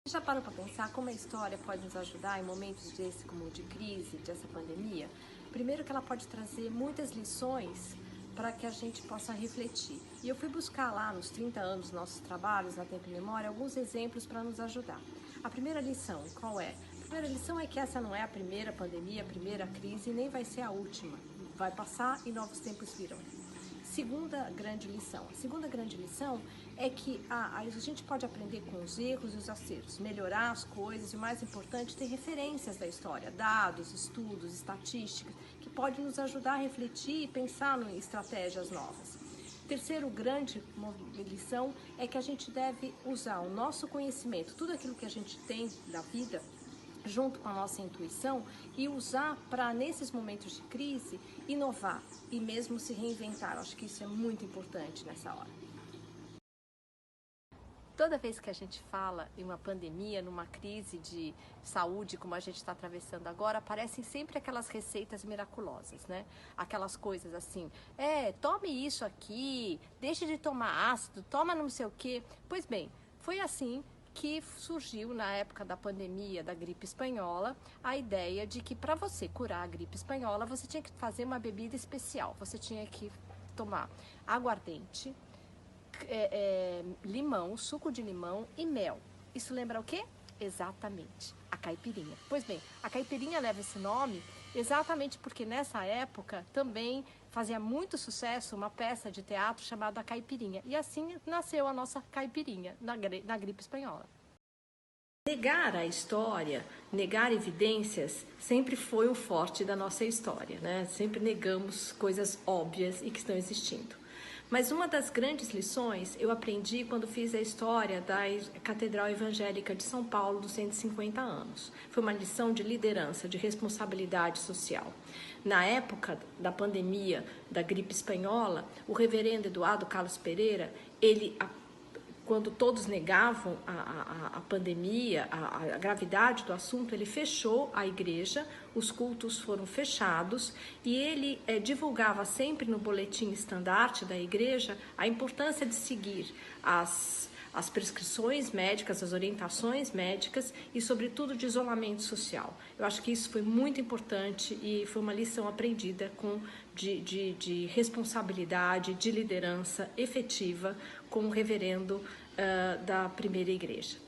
Já parou para pensar como a história pode nos ajudar em momentos desse, como de crise, dessa pandemia? Primeiro que ela pode trazer muitas lições para que a gente possa refletir. E eu fui buscar lá nos 30 anos dos nossos trabalhos, na Tempo e Memória, alguns exemplos para nos ajudar. A primeira lição, qual é? A primeira lição é que essa não é a primeira pandemia, a primeira crise, nem vai ser a última. Vai passar e novos tempos virão. Segunda grande lição. A segunda grande lição é que a gente pode aprender com os erros e os acertos, melhorar as coisas e, o mais importante, ter referências da história, dados, estudos, estatísticas, que podem nos ajudar a refletir e pensar em estratégias novas. Terceiro grande lição é que a gente deve usar o nosso conhecimento, tudo aquilo que a gente tem da vida, junto com a nossa intuição, e usar para, nesses momentos de crise, inovar e mesmo se reinventar. Acho que isso é muito importante nessa hora. Toda vez que a gente fala em uma pandemia, numa crise de saúde como a gente está atravessando agora, aparecem sempre aquelas receitas miraculosas, né? Aquelas coisas assim, tome isso aqui, deixe de tomar ácido, toma não sei o quê. Pois bem, foi assim que surgiu na época da pandemia da gripe espanhola a ideia de que para você curar a gripe espanhola você tinha que fazer uma bebida especial. Você tinha que tomar aguardente, limão, suco de limão e mel. Isso lembra o quê? Exatamente, a caipirinha. Pois bem, a caipirinha leva esse nome exatamente porque nessa época também fazia muito sucesso uma peça de teatro chamada Caipirinha. E assim nasceu a nossa caipirinha na gripe espanhola. Negar a história, negar evidências, sempre foi um forte da nossa história, né? Sempre negamos coisas óbvias e que estão existindo. Mas uma das grandes lições eu aprendi quando fiz a história da Catedral Evangélica de São Paulo dos 150 anos. Foi uma lição de liderança, de responsabilidade social. Na época da pandemia da gripe espanhola, o reverendo Eduardo Carlos Pereira, quando todos negavam a pandemia, a gravidade do assunto, ele fechou a igreja, os cultos foram fechados e ele divulgava sempre no boletim estandarte da igreja a importância de seguir as prescrições médicas, as orientações médicas e, sobretudo, de isolamento social. Eu acho que isso foi muito importante e foi uma lição aprendida de responsabilidade, de liderança efetiva com o reverendo da primeira igreja.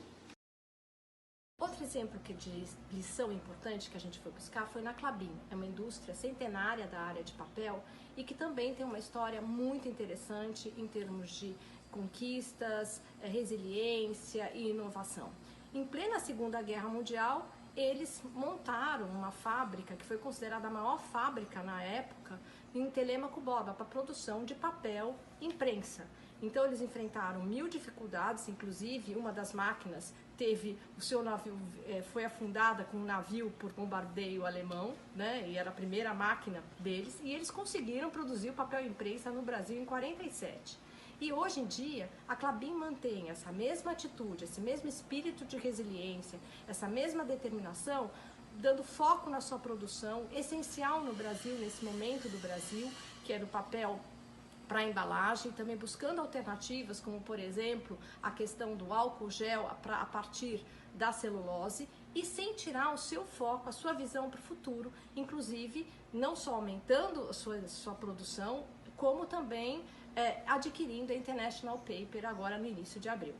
Outro exemplo de lição importante que a gente foi buscar foi na Klabin. É uma indústria centenária da área de papel e que também tem uma história muito interessante em termos de conquistas, resiliência e inovação. Em plena Segunda Guerra Mundial, eles montaram uma fábrica que foi considerada a maior fábrica na época em Telêmaco Borba para produção de papel e imprensa. Então eles enfrentaram 1000 dificuldades, inclusive uma das máquinas teve o seu navio, foi afundada com um navio por bombardeio alemão, né? E era a primeira máquina deles, e eles conseguiram produzir o papel e imprensa no Brasil em 47. E hoje em dia, a Klabin mantém essa mesma atitude, esse mesmo espírito de resiliência, essa mesma determinação, dando foco na sua produção, essencial no Brasil, nesse momento do Brasil, que era o papel para embalagem, também buscando alternativas, como por exemplo, a questão do álcool gel a partir da celulose, e sem tirar o seu foco, a sua visão para o futuro, inclusive não só aumentando a sua produção, como também adquirindo a International Paper agora no início de abril.